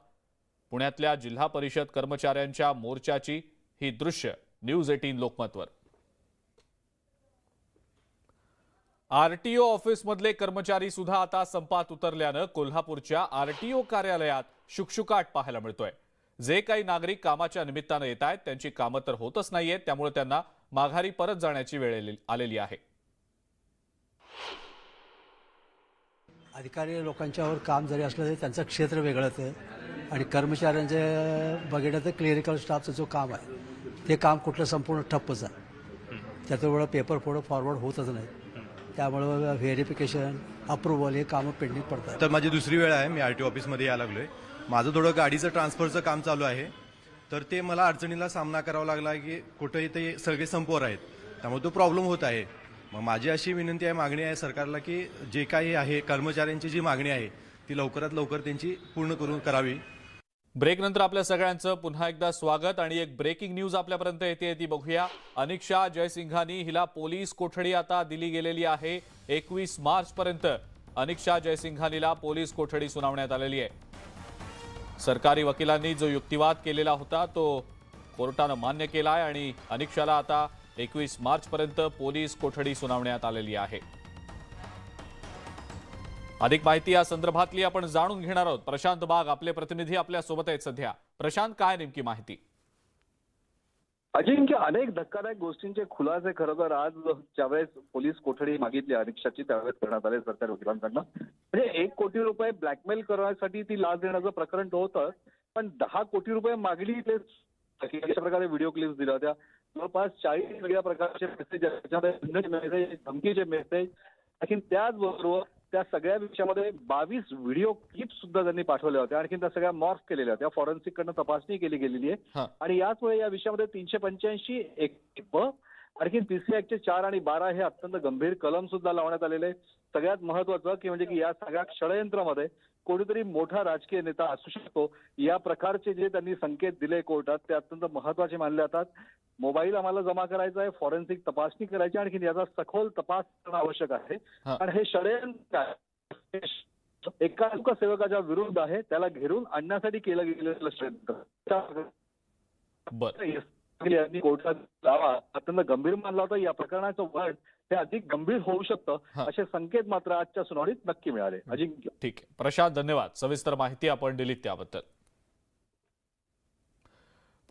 पुण्यातल्या जिल्हा परिषद कर्मचाऱ्यांच्या मोर्चाची ही दृश्य न्यूज 18 लोकमतवर. आरटीओ ऑफिसमधले कर्मचारी सुद्धा आता संपात उतरल्यानं कोल्हापूरच्या आरटीओ कार्यालयात शुकशुकाट पाहायला मिळतोय. जे काही नागरिक कामाच्या निमित्तानं येत आहेत त्यांची कामं तर होतच नाहीयेत. त्यामुळे त्यांना माघारी परत जाण्याची वेळ आलेली आहे. अधिकारी लोकांच्यावर काम जरी असलं तरी त्यांचं क्षेत्र वेगळंच आहे आणि कर्मचाऱ्यांचे बघितलं तर क्लिरिकल स्टाफचं जो काम आहे ते काम कुठलं संपूर्ण ठप्पच आहे. त्याच्यामुळं पेपर पुढं फॉरवर्ड होतच नाही. त्यामुळं व्हेरिफिकेशन अप्रुव्हल हे कामं पेंडिंग पडतात. तर माझी दुसरी वेळ आहे मी आरटीओ ऑफिसमध्ये यायला लागलोय. माझं थोडं गाडीचं ट्रान्सफरचं काम चालू आहे. तर ते मला अडचणीला सामना करावा लागला की कुठंही ते सगळे संपवर आहेत. त्यामुळे तो प्रॉब्लेम होत आहे. मग माझी अशी विनंती आहे, मागणी आहे सरकारला की जे काही आहे कर्मचाऱ्यांची जी मागणी आहे ती लवकरात लवकर त्यांची पूर्ण करावी. ब्रेकनंतर आपल्या सगळ्यांचं पुन्हा एकदा स्वागत आणि एक ब्रेकिंग न्यूज आपल्यापर्यंत येते ती बघूया। अनिक्षा जयसिंघानी हिला पोलीस कोठडी आता दिली गेलेली आहे। 21 मार्च पर्यंत अनिक्षा जयसिंघानीला पोलीस कोठडी सुनावण्यात आलेली आहे। सरकारी वकिलांनी जो युक्तिवाद केलेला होता तो कोर्टानं मान्य केला आहे आणि अनिक्षाला आता 21 मार्च पर्यंत पोलीस कोठडी सुनावण्यात आलेली आहे। अधिक माहिती या संदर्भातली आपण जाणून घेणार आहोत। प्रशांत बाग आपले प्रतिनिधी आपल्या सोबत आहेत सध्या। प्रशांत, काय नेमकी माहिती? अजिंक्य, अनेक धक्कादायक गोष्टींचे खुलासे खरं तर आज ज्यावेळेस पोलीस कोठडी मागितली अनिक्षाची त्यावेळेस करण्यात आले सरकारी वकिलांकडनं। म्हणजे 1 कोटी रुपये ब्लॅकमेल करण्यासाठी ती लाच देण्याचं प्रकरण होतं, पण 10 कोटी रुपये मागली ते अशा प्रकारे व्हिडिओ क्लिप्स दिल्या होत्या। जवळपास 40 वेगळ्या प्रकारचे मेसेज, धमकीचे मेसेज, आणखी त्याचबरोबर त्या सगळ्या विषयामध्ये 22 व्हिडिओ क्लिप्स सुद्धा त्यांनी पाठवल्या होत्या। आणखी त्या सगळ्या मॉर्फ केलेल्या होत्या, फॉरेन्सिक कडनं तपासणी केली गेलेली आहे आणि याचमुळे या विषयामध्ये 385 आणखी पीसी ऍक्टचे 4 आणि 12 हे अत्यंत गंभीर कलम सुद्धा लावण्यात आलेले। सगळ्यात महत्वाचं की म्हणजे की या सगळ्या षडयंत्रामध्ये कोणीतरी मोठा राजकीय नेता असू शकतो, या प्रकारचे जे त्यांनी संकेत दिले कोर्टात ते अत्यंत महत्वाचे मानले जातात। मोबाईल आम्हाला जमा करायचा आहे, फॉरेन्सिक तपासणी करायची, आणखी याचा सखोल तपास करणं आवश्यक आहे। आणि हे षडयंत्र एका सेवकाच्या विरुद्ध आहे, त्याला घेरून आणण्यासाठी केलं गेलेलं षडयंत्र यांनी कोर्टात लावा अत्यंत गंभीर मानला होता। या प्रकरणाचं वळण हे अधिक गंभीर होऊ शकतं असे संकेत मात्र आजच्या सुनावणीत नक्की मिळाले। अजिंक्य, ठीक आहे प्रशांत, धन्यवाद। सविस्तर माहिती आपण दिलीत त्याबद्दल।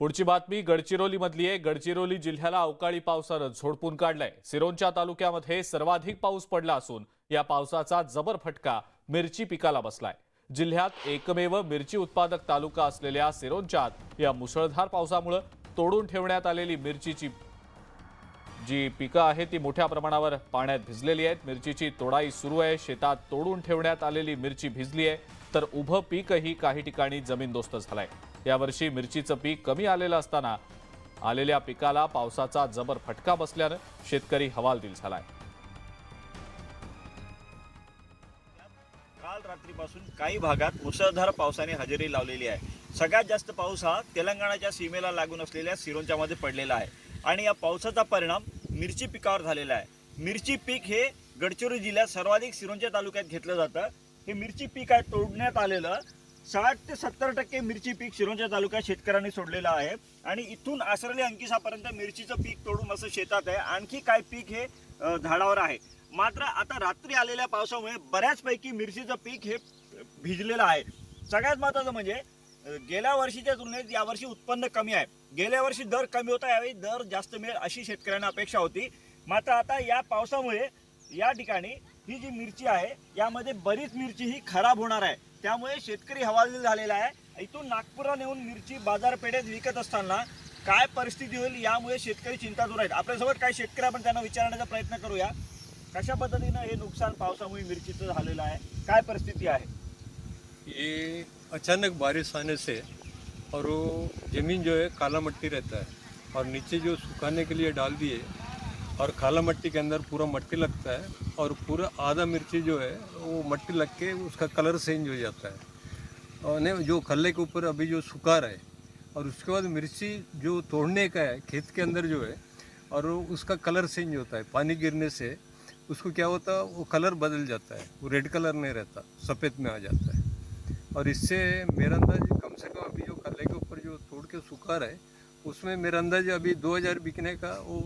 पुढची बातमी गडचिरोली मधली आहे। गडचिरोली जिल्ह्याला अवकाळी पावसानं झोडपून काढलंय। सिरोंचा तालुक्यामध्ये सर्वाधिक पाऊस पडला असून या पावसाचा जबर फटका मिरची पिकाला बसलाय। जिल्ह्यात एकमेव मिरची उत्पादक तालुका असलेल्या सिरोंचात या मुसळधार पावसामुळे तोडून ठेवण्यात आलेली मिरचीची जी पिकं आहे ती मोठ्या प्रमाणावर पाण्यात भिजलेली आहेत। मिरचीची तोडाई सुरू आहे। शेतात तोडून ठेवण्यात आलेली मिरची भिजली आहे, तर उभं पीकही काही ठिकाणी जमीनदोस्त झालंय। यावर्षी मिरचीचं पीक कमी आलेलं असताना आलेल्या पिकाला पावसाचा जबर फटका बसल्यानं शेतकरी हवालदिल झालाय। काल रात्रीपासून काही भागात मुसळधार पावसाने हजेरी लावलेली आहे। सगळ्यात जास्त पाऊस हा तेलंगणाच्या सीमेला लागून असलेल्या सिरोंचामध्ये पडलेला आहे आणि या पावसाचा परिणाम मिरची पिकावर झालेला आहे। मिरची पीक हे गडचिरोली जिल्ह्यात सर्वाधिक सिरोंचा तालुक्यात घेतलं जातं। हे मिरची पीक आहे तोडण्यात आलेलं 60 ते 70% मिरची पीक सिरोंचा तालुक्यात शेतकऱ्यांनी सोडलेलं आहे आणि इथून आसरली अंकिसापर्यंत मिरचीचं पीक तोडून असं शेतात आहे। आणखी काय पीक हे झाडावर आहे। मात्र आता रात्री आलेल्या पावसामुळे बऱ्याचपैकी मिरचीचं पीक हे भिजलेलं आहे। सगळ्यात महत्त्वाचं म्हणजे गेल्या वर्षीच्या तुलनेत यावर्षी उत्पन्न कमी आहे। गेल्या वर्षी दर कमी होता, यावेळी दर जास्त मिळेल अशी शेतकऱ्यांना अपेक्षा होती। मात्र आता या पावसामुळे या ठिकाणी ही जी मिरची आहे यामध्ये बरीच मिरची ही खराब होणार आहे। त्यामुळे शेतकरी हवालदिल झालेला आहे। इथून नागपूरला नेऊन मिरची बाजारपेठेत विकत असताना काय परिस्थिती होईल यामुळे शेतकरी चिंतातूर आहेत। आपल्यासोबत काही शेतकरी आपण त्यांना विचारण्याचा प्रयत्न करूया, कशा पद्धतीनं हे नुकसान पावसामुळे मिरचीचं झालेलं आहे, काय परिस्थिती आहे? ये अचानक बारिश आने से और वो ज़मीन जो है काला मिट्टी रहता है और नीचे जो सुखाने के लिए डाल दिए और काला मिट्टी के अंदर पूरा मिट्टी लगता है और पूरा आधा मिर्ची जो है वो मिट्टी लग के उसका कलर चेंज हो जाता है और जो खल्ले के ऊपर अभी जो सुखार है और उसके बाद मिर्ची जो तोड़ने का है खेत के अंदर जो है और उसका कलर चेंज होता है। पानी गिरने से उसको क्या होता है, वो कलर बदल जाता है, वो रेड कलर नहीं रहता, सफ़ेद में आ जाता है। और इससे मेरा अंदाज कम से कम अभी जो कल्ले के ऊपर जो तोड़ के सुखार है उसमें मेरा अंदाज अभी 2000 बिकने का वो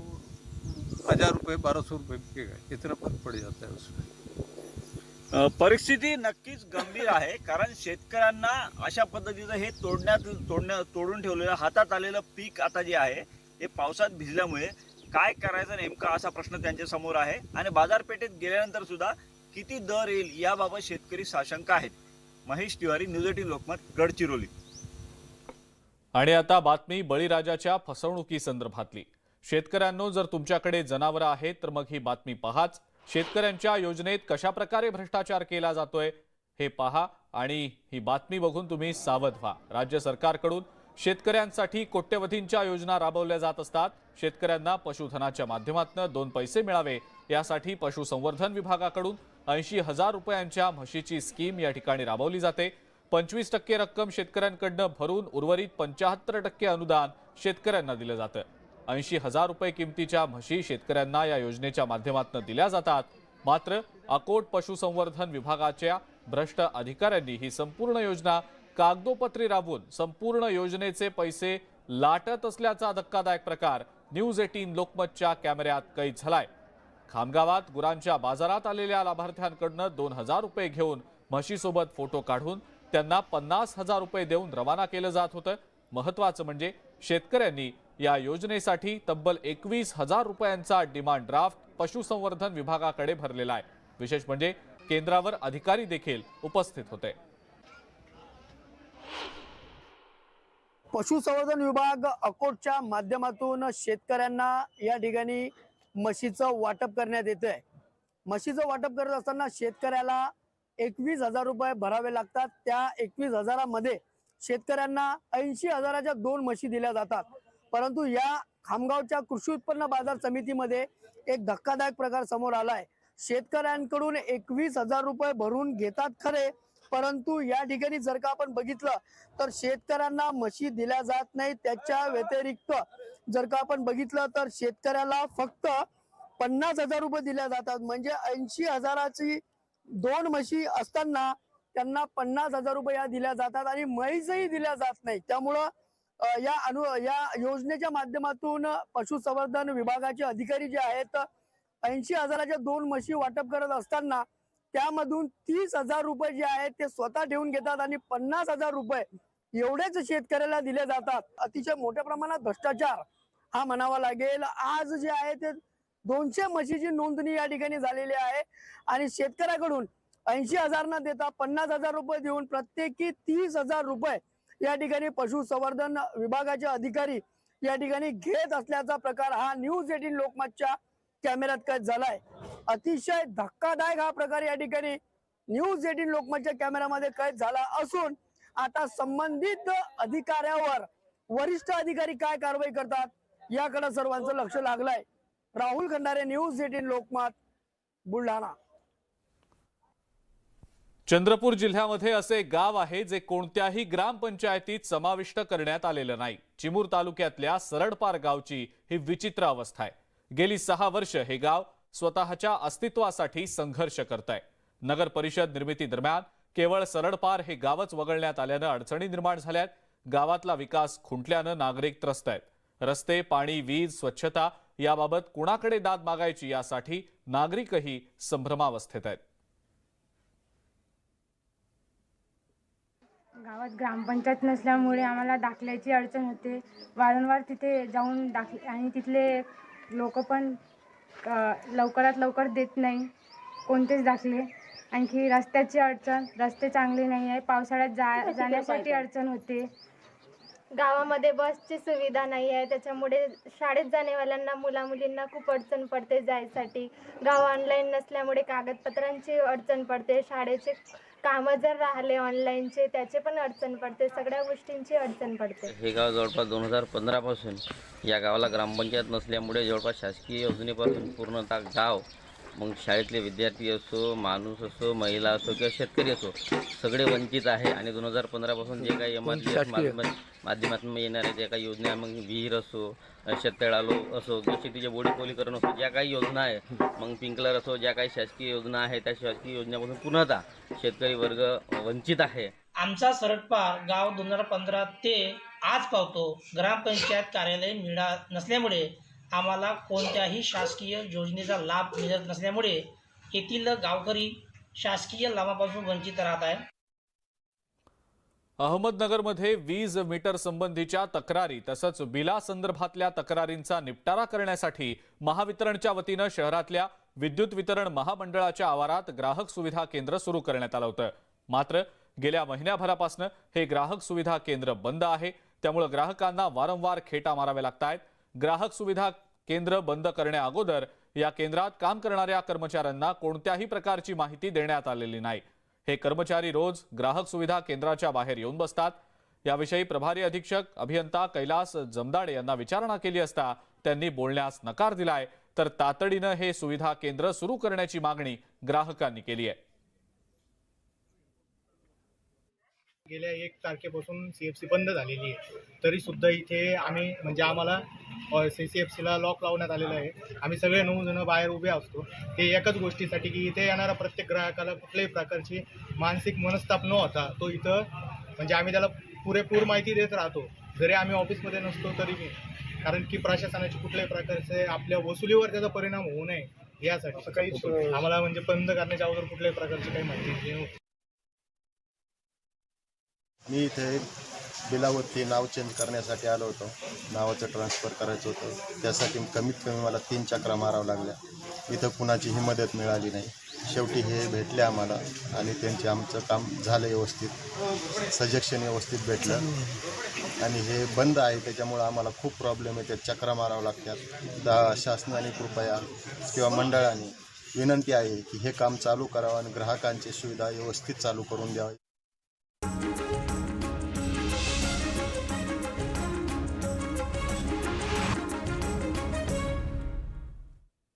1000 रुपये 1200 रुपये बिकेगा, इतना फर्क पड़ जाता है उसमें। परिस्थिती नक्कीच गंभीर आहे, कारण शेतकऱ्यांना अशा पद्धतीचं हे तोडून ठेवलेलं हातात आलेलं पीक आता जे आहे हे पावसात भिजल्यामुळे काय करायचं नेमका असा प्रश्न त्यांच्या समोर आहे आणि बाजारपेठेत गेल्यानंतर सुद्धा किती दर येईल याबाबत शेतकरी साशंक आहेत। महेश तिवारी, न्यूज 18 लोकमत, गडचिरोली। आणि आता बातमी बळीराजाच्या फसवणुकी संदर्भातली। शेतकऱ्यांनो, जर तुमच्याकडे जनावरं आहेत तर मग ही बातमी पहाच। शेतकऱ्यांच्या योजनेत कशा प्रकारे भ्रष्टाचार केला जातोय हे पहा आणि ही बातमी बघून तुम्ही सावध व्हा। राज्य सरकारकडून शेतकऱ्यांसाठी कोट्यवधींच्या योजना राबवल्या जात असतात। शेतकऱ्यांना पशुधनाच्या माध्यमातून 2 पैसे मिळावे यासाठी पशुसंवर्धन विभागाकडून 80,000 रुपयांच्या म्हशीची स्कीम या ठिकाणी राबवली जाते। 25% रक्कम शेतकऱ्यांकडनं भरून उर्वरित 75% अनुदान शेतकऱ्यांना दिलं जातं. 80,000 रुपये किमतीच्या म्हशी शेतकऱ्यांना या योजनेच्या माध्यमातून दिल्या जातात. मात्र अकोट पशुसंवर्धन विभागाच्या भ्रष्ट अधिकाऱ्यांनी ही संपूर्ण योजना कागदोपत्री राबवून संपूर्ण योजनेचे पैसे लाटत असल्याचा धक्कादायक प्रकार न्यूज 18 लोकमतच्या कॅमेऱ्यात कैद झालाय. खामगावात गुरांच्या बाजारात आलेल्या लाभार्थ्यांकडनं 2,000 रुपये घेऊन म्हशीसोबत फोटो काढून त्यांना 50,000 रुपये देऊन रवाना केलं जात होतं. महत्त्वाचं म्हणजे शेतकऱ्यांनी या योजनेसाठी तब्बल 21,000 रुपयांचा डिमांड ड्राफ्ट पशुसंवर्धन विभागाकडे भरलेला आहे. विशेष म्हणजे केंद्रावर अधिकारी देखील उपस्थित होते. पशुसंवर्धन विभाग अकोटच्या माध्यमातून शेतकऱ्यांना या ठिकाणी म्हशीचं वाटप करण्यात येत आहे. म्हशीचं वाटप करत असताना शेतकऱ्याला 21,000 रुपये भरावे लागतात. त्या 21,000मध्ये शेतकऱ्यांना 80,000च्या 2 म्हशी दिल्या जातात. परंतु या खामगावच्या कृषी उत्पन्न बाजार समितीमध्ये एक धक्कादायक प्रकार समोर आलाय. शेतकऱ्यांकडून 21,000 रुपये भरून घेतात खरे, परंतु या ठिकाणी जर का आपण बघितलं तर शेतकऱ्यांना म्हशी दिल्या जात नाही. त्याच्या व्यतिरिक्त जर का आपण बघितलं तर शेतकऱ्याला फक्त 50,000 रुपये दिल्या जातात. म्हणजे 80,000ची 2 म्हशी असताना त्यांना 50,000 रुपये या दिल्या जातात आणि म्हैसही दिल्या जात नाही. त्यामुळं या योजनेच्या माध्यमातून पशुसंवर्धन विभागाचे अधिकारी जे आहेत 80,000च्या 2 म्हशी वाटप करत असताना त्यामधून 30,000 रुपये जे आहेत ते स्वतः ठेवून घेतात आणि 50,000 रुपये एवढेच शेतकऱ्याला दिले जातात. अतिशय मोठ्या प्रमाणात भ्रष्टाचार हा म्हणावा लागेल. आज जे आहे ते 200 म्हशीची नोंदणी या ठिकाणी झालेली आहे आणि शेतकऱ्याकडून 80,000 न देता 50,000 रुपये देऊन प्रत्येकी 30,000 रुपये या ठिकाणी पशुसंवर्धन विभागाचे अधिकारी या ठिकाणी घेत असल्याचा प्रकार हा न्यूज 18 लोकमतच्या कॅमेऱ्यात कैद झालाय. अतिशय धक्कादायक हा प्रकार या ठिकाणी न्यूज 18 लोकमतच्या कॅमेऱ्यामध्ये कैद झाला असून आता संबंधित अधिकाऱ्यावर वरिष्ठ अधिकारी काय कारवाई करतात याकडे सर्वांचं लक्ष लागलंय. राहुल खंडारे, न्यूज 18 लोकमत, बुलढाणा. चंद्रपूर जिल्ह्यामध्ये असे गाव आहे जे कोणत्याही ग्रामपंचायतीत समाविष्ट करण्यात आलेलं नाही. चिमूर तालुक्यातल्या सरडपार गावची ही विचित्र अवस्था आहे. गेली 6 वर्ष हे गाव स्वतःच्या अस्तित्वासाठी संघर्ष करत आहे. नगर परिषद निर्मिती दरम्यान केवळ सरडपार हे गावच वगळण्यात आल्यानं अडचणी निर्माण झाल्यात. गावातला विकास खुंटल्यानं नागरिक त्रस्त आहेत. रस्ते, पाणी, वीज, स्वच्छता याबाबत कुणाकडे दाद मागायची यासाठी नागरिकही संभ्रमावस्थेत आहेत. गावात ग्रामपंचायत नसल्यामुळे आम्हाला दाखल्याची अडचण होते. वारंवार तिथे जाऊन दाखले आणि तिथले लोक पण लवकरात लवकर देत नाही कोणतेच दाखले. आणखी रस्त्याची अडचण, रस्ते चांगले नाही आहे. पावसाळ्यात जाण्यासाठी अडचण होते. गावामध्ये बसची सुविधा नाही आहे, त्याच्यामुळे शाळेत जाण्यावाल्यांना मुलामुलींना खूप अडचण पडते जायसाठी. गाव ऑनलाईन नसल्यामुळे कागदपत्रांची अडचण पडते. शाळेचे कामं जर राहिले ऑनलाईनचे त्याचे पण अडचण पडते. सगळ्या गोष्टींची अडचण पडते. हे गाव जवळपास 2015 पासून या गावाला ग्रामपंचायत नसल्यामुळे जवळपास शासकीय योजनेपासून पूर्णतः गाव, मग शाळेतले विद्यार्थी असो, माणूस असो, महिला असो किंवा शेतकरी असो, सगळे वंचित आहे. आणि 2015 पासून जे काही माध्यमातून येणाऱ्या ज्या काही योजना, मग विहीर असो, शेततळालो असो किंवा शेतीचे बोडीपोलीकरण असो, ज्या काही योजना आहे, मग पिंकलर असो, ज्या काही शासकीय योजना आहे त्या शासकीय योजनेपासून पूर्णतः शेतकरी वर्ग वंचित आहे. आमचा सरडपार गाव 2015 ते आज पावतो ग्रामपंचायत कार्यालय नसल्यामुळे आम्हाला कोणत्याही शासकीय योजनेचा लाभ मिळत नसल्यामुळे येथील गावकरी शासकीय लाभापासून वंचित राहत आहे. अहमदनगरमध्ये वीज मीटर संबंधीच्या तक्रारी तसंच बिलासंदर्भातल्या तक्रारींचा निपटारा करण्यासाठी महावितरणच्या वतीनं शहरातल्या विद्युत वितरण महामंडळाच्या आवारात ग्राहक सुविधा केंद्र सुरू करण्यात आलं होतं. मात्र गेल्या महिन्याभरापासून हे ग्राहक सुविधा केंद्र बंद आहे. त्यामुळे ग्राहकांना वारंवार खेटा माराव्या लागतायत. ग्राहक सुविधा केंद्र बंद करण्या अगोदर या केंद्रात काम करणाऱ्या कर्मचाऱ्यांना कोणत्याही प्रकारची माहिती देण्यात आलेली नाही. हे कर्मचारी रोज ग्राहक सुविधा केंद्राच्या बाहेर येऊन बसतात. याविषयी प्रभारी अधीक्षक अभियंता कैलास जमदाडे यांना विचारणा केली असता त्यांनी बोलण्यास नकार दिलाय. तर तातडीनं हे सुविधा केंद्र सुरू करण्याची मागणी ग्राहकांनी केली आहे. गेल्या 1 तारखेपासून CFC बंद झालेली आहे, तरी सुद्धा इथे आम्ही म्हणजे आम्हाला CFCला लॉक लावण्यात आलेलं आहे. आम्ही सगळे 9 जण बाहेर उभे असतो. ते एकाच गोष्टीसाठी की इथे येणाऱ्या प्रत्येक ग्राहकाला कुठल्याही प्रकारची मानसिक मनस्ताप न होता तो इथं म्हणजे आम्ही त्याला पुरेपूर माहिती देत राहतो. जरी आम्ही ऑफिसमध्ये नसतो तरी कारण की प्रशासनाची कुठल्याही प्रकारचे आपल्या वसुलीवर त्याचा परिणाम होऊ नये यासाठी काहीच आम्हाला म्हणजे बंद करण्याच्या अगोदर कुठल्याही प्रकारची काही माहिती नव्हती. मी इथे बिलावरती नाव चेंज करण्यासाठी आलो होतो. नावाचं ट्रान्सफर करायचं होतं. त्यासाठी कमीत कमी मला 3 चक्रा मारावं लागल्या. इथं कुणाचीही मदत मिळाली नाही. शेवटी हे भेटले आम्हाला आणि त्यांचे आमचं काम झालं व्यवस्थित. सजेशन व्यवस्थित भेटलं आणि हे बंद आहे त्याच्यामुळं आम्हाला खूप प्रॉब्लेम आहे. त्या चक्रा मारावं लागतात. शासनाने कृपया किंवा मंडळाने विनंती आहे की हे काम चालू करावं आणि ग्राहकांची सुविधा व्यवस्थित चालू करून द्यावी.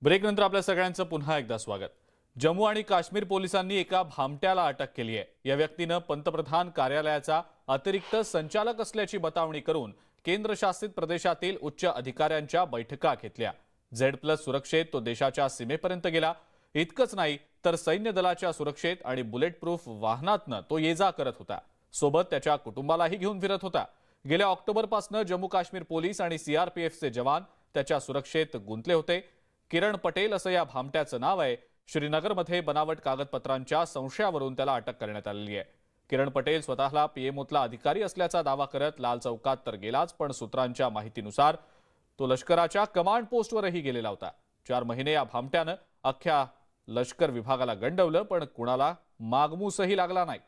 ब्रेकनंतर आपल्या सगळ्यांचं पुन्हा एकदा स्वागत. जम्मू आणि काश्मीर पोलिसांनी एका भामट्याला अटक केली आहे. या व्यक्तीनं पंतप्रधान कार्यालयाचा अतिरिक्त संचालक असल्याची बतावणी करून केंद्रशासित प्रदेशातील उच्च अधिकाऱ्यांच्या बैठका घेतल्या. Z+ सुरक्षेत तो देशाच्या सीमेपर्यंत गेला. इतकंच नाही तर सैन्य दलाच्या सुरक्षेत आणि बुलेट प्रूफ वाहनातनं तो ये-जा करत होता. सोबत त्याच्या कुटुंबालाही घेऊन फिरत होता. गेल्या ऑक्टोबरपासून जम्मू काश्मीर पोलीस आणि CRPFचे जवान त्याच्या सुरक्षेत गुंतले होते. किरण पटेल असं या भामट्याचं नाव आहे. श्रीनगरमध्ये बनावट कागदपत्रांच्या संशयावरून त्याला अटक करण्यात आलेली आहे. किरण पटेल स्वतःला PMOतला अधिकारी असल्याचा दावा करत लाल चौकात तर गेलाच, पण सूत्रांच्या माहितीनुसार तो लष्कराच्या कमांड पोस्टवरही गेलेला होता. 4 महिने या भामट्यानं अख्ख्या लष्कर विभागाला गंडवलं, पण कुणाला मागमूसही लागला नाही.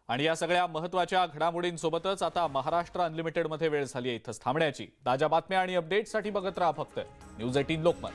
आणि या सगळ्या महत्त्वाच्या घडामोडींसोबतच आता महाराष्ट्र अनलिमिटेडमध्ये वेळ झाली आहे इथंच थांबण्याची. ताज्या बातम्या आणि अपडेट्ससाठी बघत राहा फक्त न्यूज 18 लोकमत.